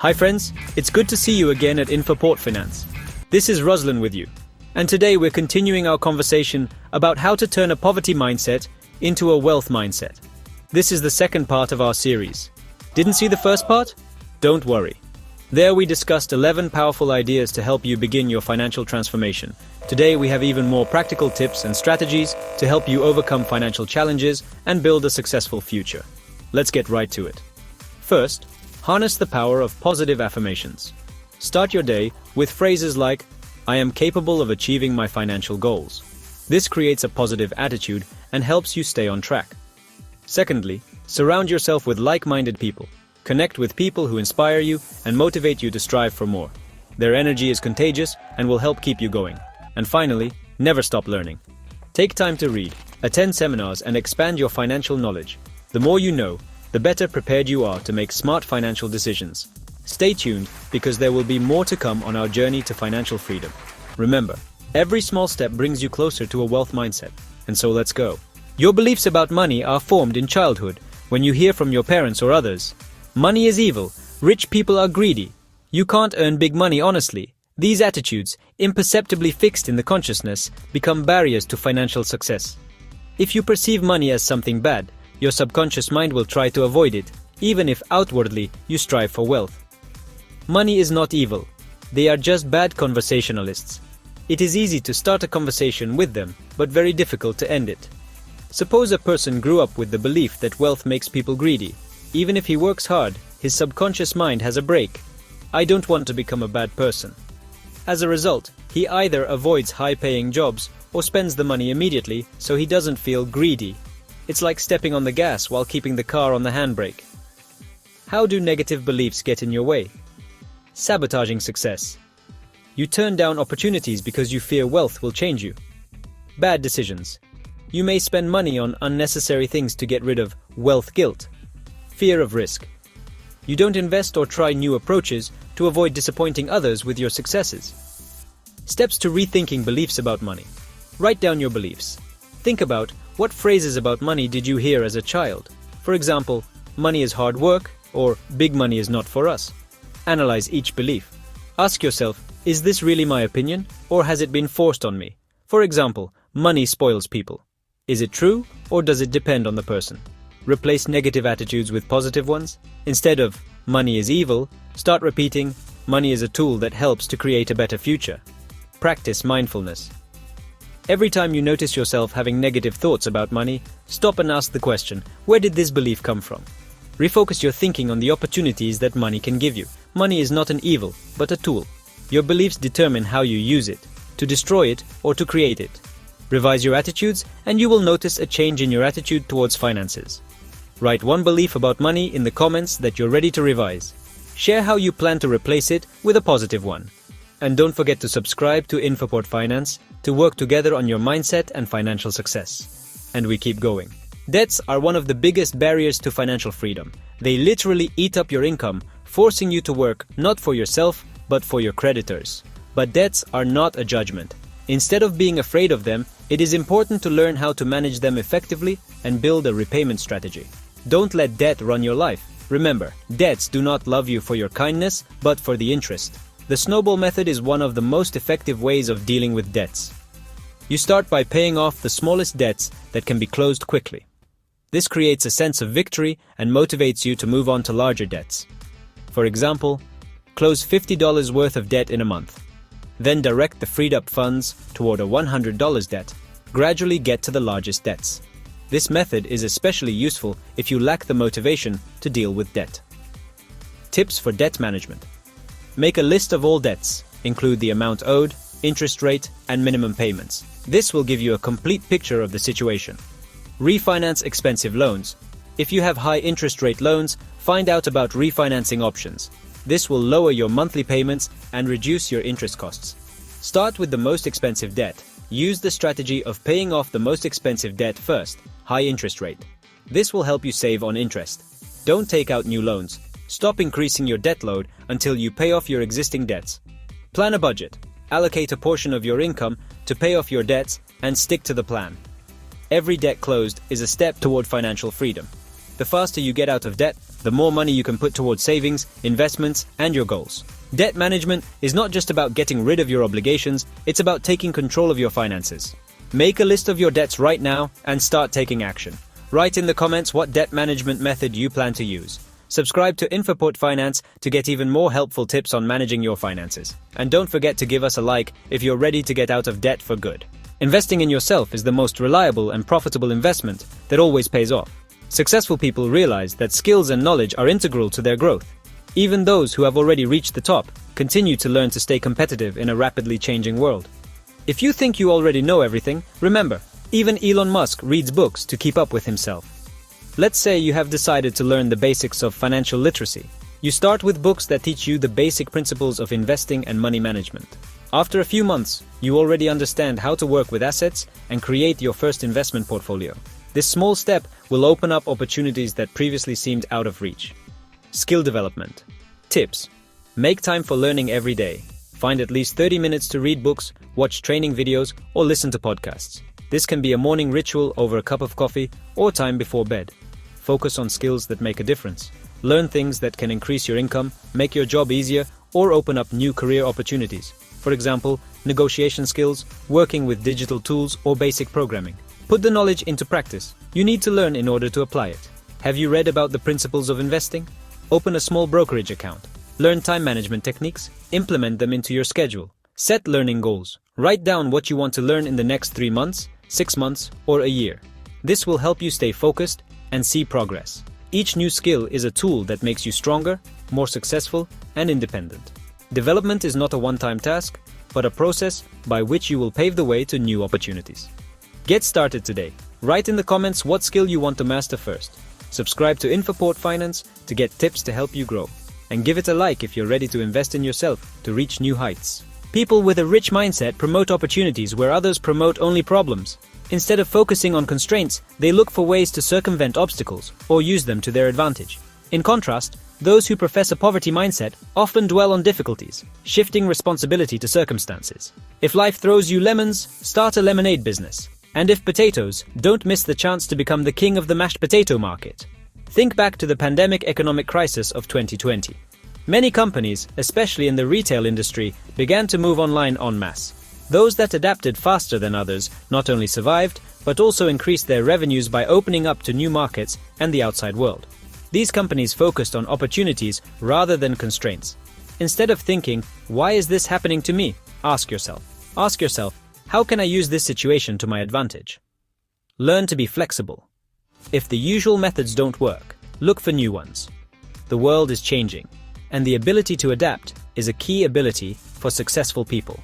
Hi friends, it's good to see you again at Infoport Finance. This is Ruslan with you, and today we're continuing our conversation about how to turn a poverty mindset into a wealth mindset. This is the second part of our series. Didn't see the first part? Don't worry. There we discussed 11 powerful ideas to help you begin your financial transformation. Today we have even more practical tips and strategies to help you overcome financial challenges and build a successful future. Let's get right to it. First, harness the power of positive affirmations. Start your day with phrases like, "I am capable of achieving my financial goals." This creates a positive attitude and helps you stay on track. Secondly, surround yourself with like-minded people. Connect with people who inspire you and motivate you to strive for more. Their energy is contagious and will help keep you going. And finally, never stop learning. Take time to read, attend seminars, and expand your financial knowledge. The more you know, the better prepared you are to make smart financial decisions. Stay tuned because there will be more to come on our journey to financial freedom. Remember, every small step brings you closer to a wealth mindset. And so let's go. Your beliefs about money are formed in childhood when you hear from your parents or others. Money is evil. Rich people are greedy. You can't earn big money honestly. These attitudes, imperceptibly fixed in the consciousness, become barriers to financial success. If you perceive money as something bad, your subconscious mind will try to avoid it, even if outwardly you strive for wealth. Money is not evil. They are just bad conversationalists. It is easy to start a conversation with them, but very difficult to end it. Suppose a person grew up with the belief that wealth makes people greedy. Even if he works hard, his subconscious mind has a break. I don't want to become a bad person. As a result, he either avoids high-paying jobs or spends the money immediately so he doesn't feel greedy. It's like stepping on the gas while keeping the car on the handbrake. How do negative beliefs get in your way? Sabotaging success. You turn down opportunities because you fear wealth will change you. Bad decisions. You may spend money on unnecessary things to get rid of wealth guilt. Fear of risk. You don't invest or try new approaches to avoid disappointing others with your successes. Steps to rethinking beliefs about money. Write down your beliefs. Think about what phrases about money did you hear as a child? For example, money is hard work, or big money is not for us. Analyze each belief. Ask yourself, is this really my opinion, or has it been forced on me? For example, money spoils people. Is it true, or does it depend on the person? Replace negative attitudes with positive ones. Instead of, money is evil, start repeating, money is a tool that helps to create a better future. Practice mindfulness. Every time you notice yourself having negative thoughts about money, stop and ask the question, where did this belief come from? Refocus your thinking on the opportunities that money can give you. Money is not an evil, but a tool. Your beliefs determine how you use it, to destroy it or to create it. Revise your attitudes and you will notice a change in your attitude towards finances. Write one belief about money in the comments that you're ready to revise. Share how you plan to replace it with a positive one. And don't forget to subscribe to Infoport Finance to work together on your mindset and financial success. And we keep going. Debts are one of the biggest barriers to financial freedom. They literally eat up your income, forcing you to work not for yourself, but for your creditors. But debts are not a judgment. Instead of being afraid of them, it is important to learn how to manage them effectively and build a repayment strategy. Don't let debt run your life. Remember, debts do not love you for your kindness, but for the interest. The snowball method is one of the most effective ways of dealing with debts. You start by paying off the smallest debts that can be closed quickly. This creates a sense of victory and motivates you to move on to larger debts. For example, close $50 worth of debt in a month. Then direct the freed up funds toward a $100 debt. Gradually get to the largest debts. This method is especially useful if you lack the motivation to deal with debt. Tips for debt management. Make a list of all debts. Include the amount owed, interest rate, and minimum payments. This will give you a complete picture of the situation. Refinance expensive loans. If you have high interest rate loans, find out about refinancing options. This will lower your monthly payments and reduce your interest costs. Start with the most expensive debt. Use the strategy of paying off the most expensive debt first, high interest rate. This will help you save on interest. Don't take out new loans. Stop increasing your debt load until you pay off your existing debts. Plan a budget. Allocate a portion of your income to pay off your debts and stick to the plan. Every debt closed is a step toward financial freedom. The faster you get out of debt, the more money you can put towards savings, investments, and your goals. Debt management is not just about getting rid of your obligations, it's about taking control of your finances. Make a list of your debts right now and start taking action. Write in the comments what debt management method you plan to use. Subscribe to Infoport Finance to get even more helpful tips on managing your finances. And don't forget to give us a like if you're ready to get out of debt for good. Investing in yourself is the most reliable and profitable investment that always pays off. Successful people realize that skills and knowledge are integral to their growth. Even those who have already reached the top continue to learn to stay competitive in a rapidly changing world. If you think you already know everything, remember, even Elon Musk reads books to keep up with himself. Let's say you have decided to learn the basics of financial literacy. You start with books that teach you the basic principles of investing and money management. After a few months, you already understand how to work with assets and create your first investment portfolio. This small step will open up opportunities that previously seemed out of reach. Skill development. Tips. Make time for learning every day. Find at least 30 minutes to read books, watch training videos, or listen to podcasts. This can be a morning ritual over a cup of coffee or time before bed. Focus on skills that make a difference. Learn things that can increase your income, make your job easier, or open up new career opportunities. For example, negotiation skills, working with digital tools, or basic programming. Put the knowledge into practice. You need to learn in order to apply it. Have you read about the principles of investing? Open a small brokerage account. Learn time management techniques. Implement them into your schedule. Set learning goals. Write down what you want to learn in the next 3 months, 6 months, or a year. This will help you stay focused and see progress. Each new skill is a tool that makes you stronger, more successful, and independent. Development is not a one-time task, but a process by which you will pave the way to new opportunities. Get started today. Write in the comments what skill you want to master first. Subscribe to Infoport Finance to get tips to help you grow. And give it a like if you're ready to invest in yourself to reach new heights. People with a rich mindset promote opportunities where others promote only problems. Instead of focusing on constraints, they look for ways to circumvent obstacles or use them to their advantage. In contrast, those who profess a poverty mindset often dwell on difficulties, shifting responsibility to circumstances. If life throws you lemons, start a lemonade business. And if potatoes, don't miss the chance to become the king of the mashed potato market. Think back to the pandemic economic crisis of 2020. Many companies, especially in the retail industry, began to move online en masse. Those that adapted faster than others not only survived, but also increased their revenues by opening up to new markets and the outside world. These companies focused on opportunities rather than constraints. Instead of thinking, "Why is this happening to me?" Ask yourself, "How can I use this situation to my advantage?" Learn to be flexible. If the usual methods don't work, look for new ones. The world is changing, and the ability to adapt is a key ability for successful people.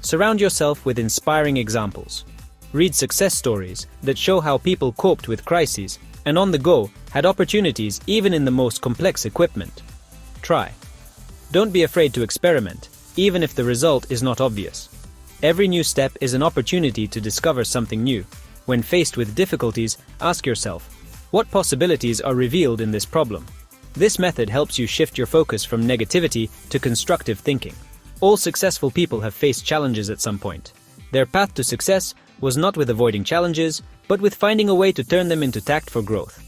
Surround yourself with inspiring examples. Read success stories that show how people coped with crises and on the go had opportunities even in the most complex equipment. Try. Don't be afraid to experiment, even if the result is not obvious. Every new step is an opportunity to discover something new. When faced with difficulties, ask yourself, what possibilities are revealed in this problem? This method helps you shift your focus from negativity to constructive thinking. All successful people have faced challenges at some point. Their path to success was not with avoiding challenges, but with finding a way to turn them into tact for growth.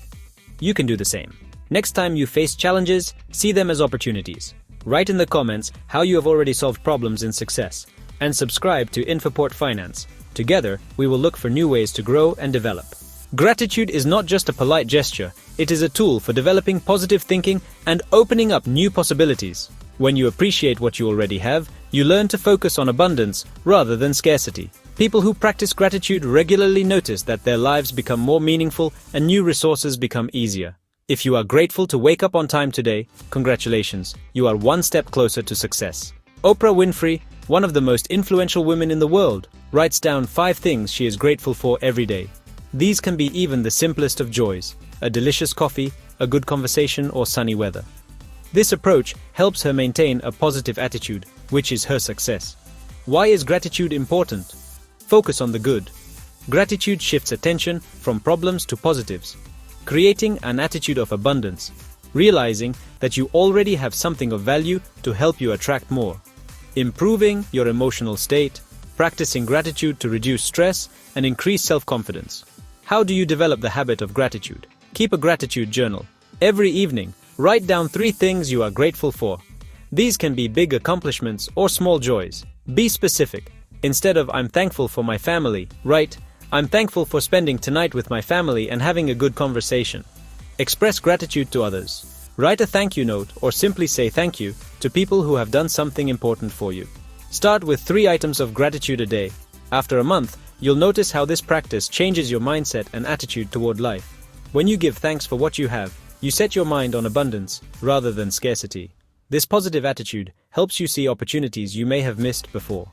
You can do the same. Next time you face challenges, see them as opportunities. Write in the comments how you have already solved problems in success, and subscribe to Infoport Finance. Together, we will look for new ways to grow and develop. Gratitude is not just a polite gesture, it is a tool for developing positive thinking and opening up new possibilities. When you appreciate what you already have, you learn to focus on abundance rather than scarcity. People who practice gratitude regularly notice that their lives become more meaningful and new resources become easier. If you are grateful to wake up on time today, congratulations, you are one step closer to success. Oprah Winfrey, one of the most influential women in the world, writes down 5 things she is grateful for every day. These can be even the simplest of joys: a delicious coffee, a good conversation, or sunny weather. This approach helps her maintain a positive attitude, which is her success. Why is gratitude important? Focus on the good. Gratitude shifts attention from problems to positives, creating an attitude of abundance, realizing that you already have something of value to help you attract more. Improving your emotional state, practicing gratitude to reduce stress and increase self-confidence. How do you develop the habit of gratitude? Keep a gratitude journal. Every evening, write down 3 things you are grateful for. These can be big accomplishments or small joys. Be specific. Instead of "I'm thankful for my family," write "I'm thankful for spending tonight with my family and having a good conversation." Express gratitude to others. Write a thank you note or simply say thank you to people who have done something important for you. Start with 3 items of gratitude a day. After a month, you'll notice how this practice changes your mindset and attitude toward life. When you give thanks for what you have, you set your mind on abundance rather than scarcity. This positive attitude helps you see opportunities you may have missed before.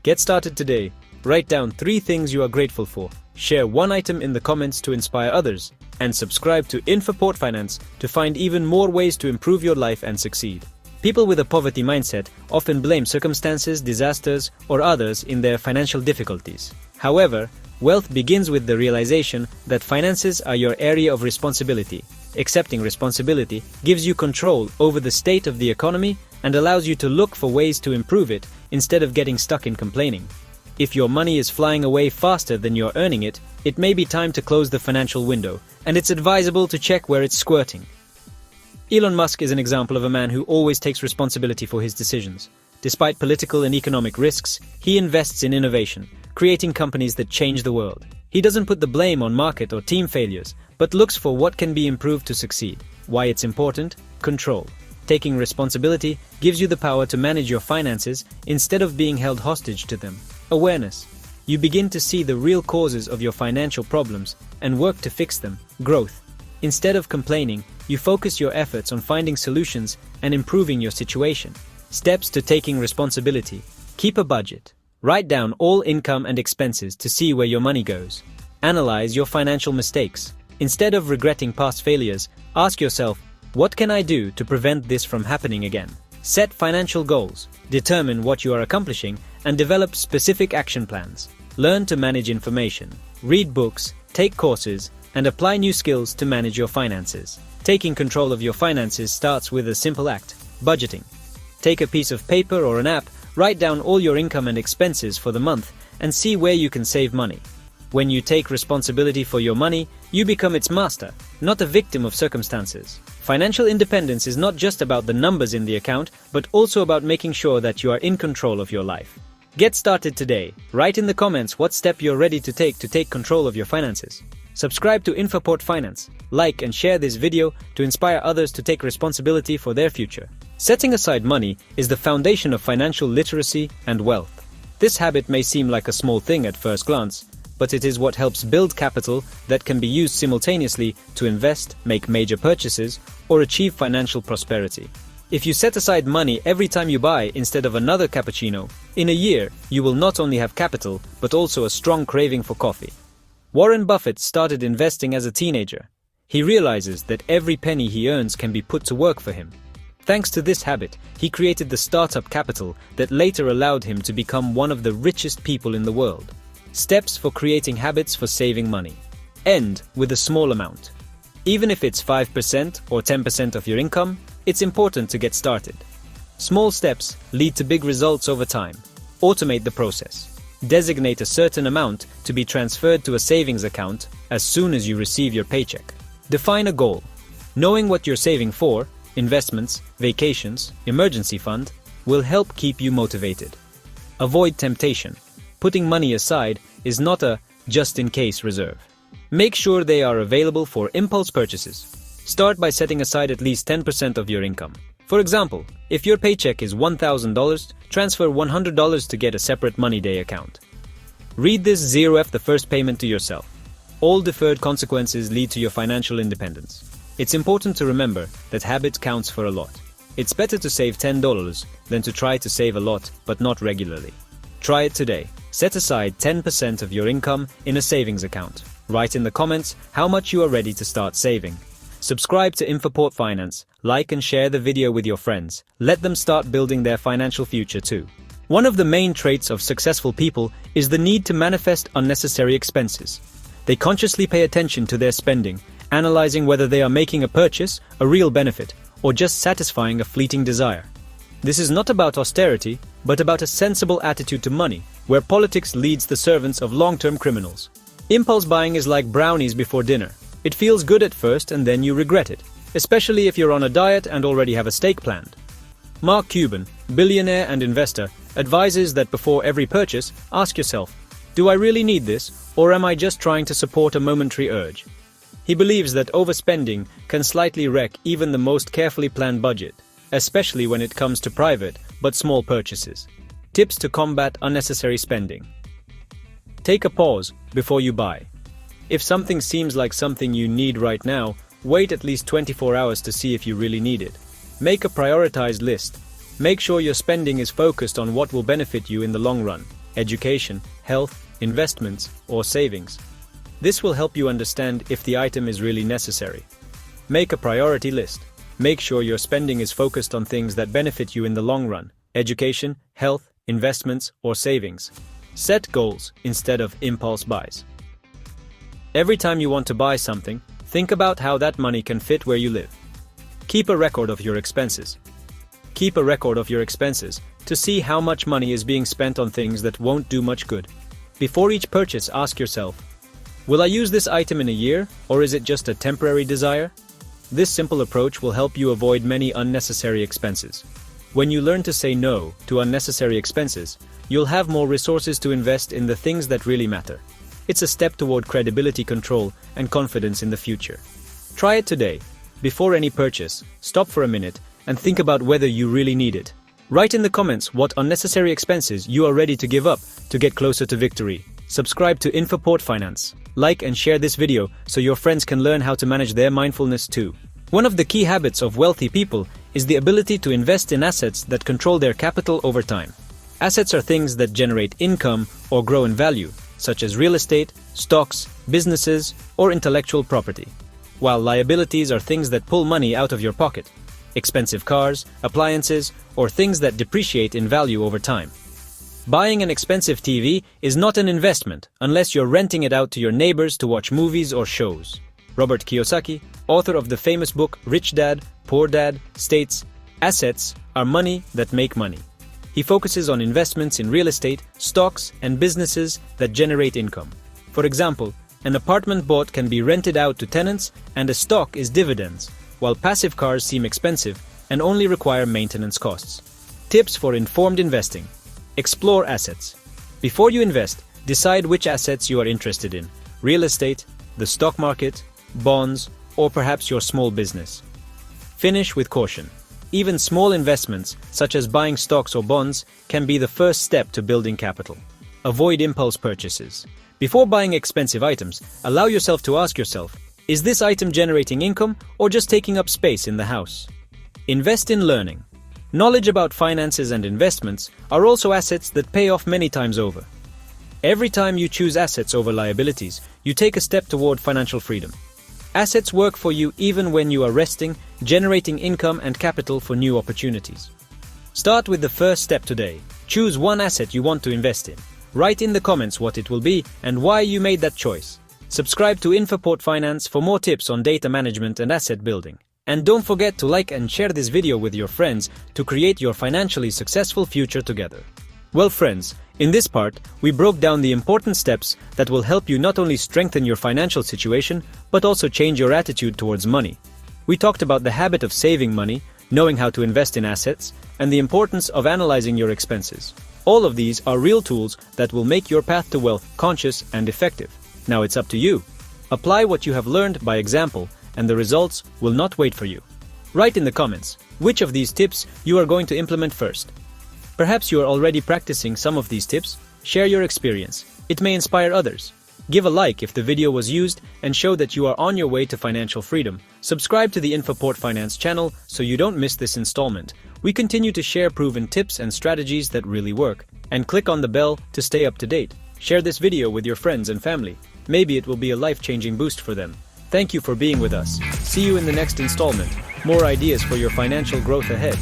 Get started today. Write down 3 things you are grateful for. Share 1 item in the comments to inspire others. And subscribe to Infoport Finance to find even more ways to improve your life and succeed. People with a poverty mindset often blame circumstances, disasters, or others in their financial difficulties. However, wealth begins with the realization that finances are your area of responsibility. Accepting responsibility gives you control over the state of the economy and allows you to look for ways to improve it instead of getting stuck in complaining. If your money is flying away faster than you're earning it, it may be time to close the financial window, and it's advisable to check where it's squirting. Elon Musk is an example of a man who always takes responsibility for his decisions. Despite political and economic risks, he invests in innovation, creating companies that change the world. He doesn't put the blame on market or team failures, but looks for what can be improved to succeed. Why it's important? Control. Taking responsibility gives you the power to manage your finances instead of being held hostage to them. Awareness. You begin to see the real causes of your financial problems and work to fix them. Growth. Instead of complaining, you focus your efforts on finding solutions and improving your situation. Steps to taking responsibility. Keep a budget. Write down all income and expenses to see where your money goes. Analyze your financial mistakes. Instead of regretting past failures, ask yourself, what can I do to prevent this from happening again? Set financial goals. Determine what you are accomplishing and develop specific action plans. Learn to manage information. Read books, take courses, and apply new skills to manage your finances. Taking control of your finances starts with a simple act: budgeting. Take a piece of paper or an app, write down all your income and expenses for the month, and see where you can save money. When you take responsibility for your money, you become its master, not a victim of circumstances. Financial independence is not just about the numbers in the account, but also about making sure that you are in control of your life. Get started today. Write in the comments what step you're ready to take control of your finances. Subscribe to Infoport Finance, like and share this video to inspire others to take responsibility for their future. Setting aside money is the foundation of financial literacy and wealth. This habit may seem like a small thing at first glance, but it is what helps build capital that can be used simultaneously to invest, make major purchases, or achieve financial prosperity. If you set aside money every time you buy instead of another cappuccino, in a year you will not only have capital, but also a strong craving for coffee. Warren Buffett started investing as a teenager. He realizes that every penny he earns can be put to work for him. Thanks to this habit, he created the startup capital that later allowed him to become one of the richest people in the world. Steps for creating habits for saving money. End with a small amount. Even if it's 5% or 10% of your income, it's important to get started. Small steps lead to big results over time. Automate the process. Designate a certain amount to be transferred to a savings account as soon as you receive your paycheck. Define a goal. Knowing what you're saving for, investments, vacations, emergency fund, will help keep you motivated. Avoid temptation. Putting money aside is not a just-in-case reserve. Make sure they are available for impulse purchases. Start by setting aside at least 10% of your income. For example, if your paycheck is $1,000, transfer $100 to get a separate Money Day account. Read this 0F the first payment to yourself. All deferred consequences lead to your financial independence. It's important to remember that habit counts for a lot. It's better to save $10 than to try to save a lot but not regularly. Try it today. Set aside 10% of your income in a savings account. Write in the comments how much you are ready to start saving. Subscribe to Infoport Finance, like and share the video with your friends. Let them start building their financial future too. One of the main traits of successful people is the need to manifest unnecessary expenses. They consciously pay attention to their spending, analyzing whether they are making a purchase, a real benefit, or just satisfying a fleeting desire. This is not about austerity, but about a sensible attitude to money, where politics leads the servants of long-term criminals. Impulse buying is like brownies before dinner. It feels good at first and then you regret it, especially if you're on a diet and already have a steak planned. Mark Cuban, billionaire and investor, advises that before every purchase, ask yourself, do I really need this, or am I just trying to support a momentary urge? He believes that overspending can slightly wreck even the most carefully planned budget, especially when it comes to private but small purchases. Tips to combat unnecessary spending. Take a pause before you buy. If something seems like something you need right now, wait at least 24 hours to see if you really need it. Make a prioritized list. Make sure your spending is focused on what will benefit you in the long run: education, health, investments, or savings. This will help you understand if the item is really necessary. Make a priority list. Make sure your spending is focused on things that benefit you in the long run: education, health, investments, or savings. Set goals instead of impulse buys. Every time you want to buy something, think about how that money can fit where you live. Keep a record of your expenses. Keep a record of your expenses to see how much money is being spent on things that won't do much good. Before each purchase, ask yourself, will I use this item in a year, or is it just a temporary desire? This simple approach will help you avoid many unnecessary expenses. When you learn to say no to unnecessary expenses, you'll have more resources to invest in the things that really matter. It's a step toward credibility, control, and confidence in the future. Try it today. Before any purchase, stop for a minute and think about whether you really need it. Write in the comments what unnecessary expenses you are ready to give up to get closer to victory. Subscribe to Infoport Finance. Like and share this video so your friends can learn how to manage their mindfulness too. One of the key habits of wealthy people is the ability to invest in assets that control their capital over time. Assets are things that generate income or grow in value, such as real estate, stocks, businesses, or intellectual property. While liabilities are things that pull money out of your pocket: expensive cars, appliances, or things that depreciate in value over time. Buying an expensive TV is not an investment unless you're renting it out to your neighbors to watch movies or shows. Robert Kiyosaki, author of the famous book Rich Dad, Poor Dad, states, "Assets are money that make money." He focuses on investments in real estate, stocks, and businesses that generate income. For example, an apartment bought can be rented out to tenants, and a stock is dividends, while passive cars seem expensive and only require maintenance costs. Tips for informed investing. Explore assets. Before you invest, decide which assets you are interested in: real estate, the stock market, bonds, or perhaps your small business. Finish with caution. Even small investments, such as buying stocks or bonds, can be the first step to building capital. Avoid impulse purchases. Before buying expensive items, allow yourself to ask yourself, is this item generating income or just taking up space in the house? Invest in learning. Knowledge about finances and investments are also assets that pay off many times over. Every time you choose assets over liabilities, you take a step toward financial freedom. Assets work for you even when you are resting, generating income and capital for new opportunities. Start with the first step today. Choose one asset you want to invest in. Write in the comments what it will be and why you made that choice. Subscribe to Infoport Finance for more tips on data management and asset building. And don't forget to like and share this video with your friends to create your financially successful future together. Well friends, in this part, we broke down the important steps that will help you not only strengthen your financial situation, but also change your attitude towards money. We talked about the habit of saving money, knowing how to invest in assets, and the importance of analyzing your expenses. All of these are real tools that will make your path to wealth conscious and effective. Now it's up to you. Apply what you have learned by example, and the results will not wait for you. Write in the comments which of these tips you are going to implement first. Perhaps you are already practicing some of these tips. Share your experience. It may inspire others. Give a like if the video was used and show that you are on your way to financial freedom. Subscribe to the Infoport Finance channel so you don't miss this installment. We continue to share proven tips and strategies that really work. And click on the bell to stay up to date. Share this video with your friends and family. Maybe it will be a life-changing boost for them. Thank you for being with us. See you in the next installment. More ideas for your financial growth ahead.